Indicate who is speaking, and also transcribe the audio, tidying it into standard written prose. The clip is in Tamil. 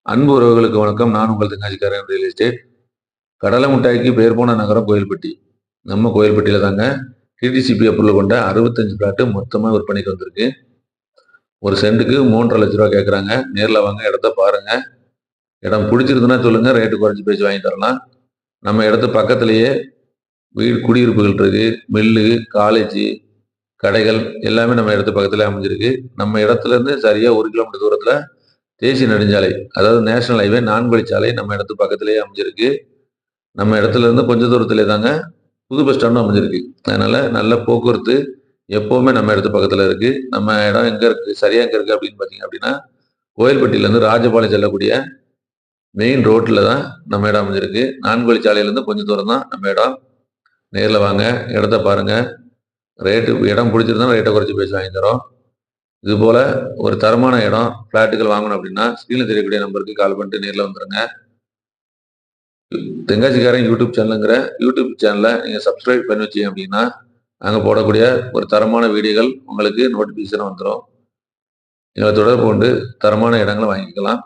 Speaker 1: அன்பு உறவுகளுக்கு வணக்கம். நான் உங்கள் தெங்காசிக்காரன் ரியல் எஸ்டேட். கடலை மிட்டாய்க்கு பெயர் போன நகரம் கோயில்பட்டி. நம்ம கோயில்பட்டியில தாங்க டிடிசிபி அப்ரூவல் கொண்ட 65 பிளாட்டு மொத்தமா விற்பனைக்கு வந்திருக்கு. ஒரு சென்ட்டுக்கு 3,50,000 லட்ச ரூபா கேட்குறாங்க. நேரில் வாங்க, இடத்த பாருங்க. இடம் பிடிச்சிருந்துன்னா சொல்லுங்க, ரேட்டு குறைச்சி பேசி வாங்கி தரலாம். நம்ம இடத்து பக்கத்திலேயே வீடு குடியிருப்புகள் இருக்கு, மில்லு, காலேஜ், கடைகள் எல்லாமே நம்ம இடத்து பக்கத்துல அமைஞ்சிருக்கு. நம்ம இடத்துல இருந்து சரியா 1 கிலோமீட்டர் தூரத்துல தேசிய நெடுஞ்சாலை, அதாவது நேஷனல் ஹைவே 4 வழிச்சாலை நம்ம இடத்து பக்கத்திலேயே அமைஞ்சிருக்கு. நம்ம இடத்துல இருந்து கொஞ்ச தூரத்திலே தாங்க புது பஸ் ஸ்டாண்டும் அமைஞ்சிருக்கு. அதனால நல்ல போக்குவரத்து எப்பவுமே நம்ம இடத்து பக்கத்துல இருக்கு. நம்ம இடம் எங்க இருக்கு, சரியா எங்க இருக்கு அப்படின்னு பார்த்தீங்க அப்படின்னா, கோயில்பட்டியில இருந்து ராஜபாளையம் செல்லக்கூடிய மெயின் ரோட்ல தான் நம்ம இடம் அமைஞ்சிருக்கு. 4 வழிச்சாலையில இருந்து கொஞ்சம் தூரம் தான் நம்ம இடம். நேர்ல வாங்க, இடத்த பாருங்க. இடம் பிடிச்சிருந்தா ரேட்டை குறைச்சி பேசி வாங்கி தரோம். இது போல ஒரு தரமான இடம், பிளாட்டுகள் வாங்கணும் அப்படின்னா ஸ்க்ரீன்ல தெரியக்கூடிய நம்பருக்கு கால் பண்ணிட்டு நேர்ல வந்துருங்க. தெங்காசிக்காரன் யூடியூப் சேனலுங்கிற யூடியூப் சேனலை நீங்க சப்ஸ்கிரைப் பண்ணி வச்சீங்க அப்படின்னா, நாங்க போடக்கூடிய ஒரு தரமான வீடியோகள் உங்களுக்கு நோட்டிபிகேஷன் வந்துடும். எங்களை தொடர்பு கொண்டு தரமான இடங்களை வாங்கிக்கலாம்.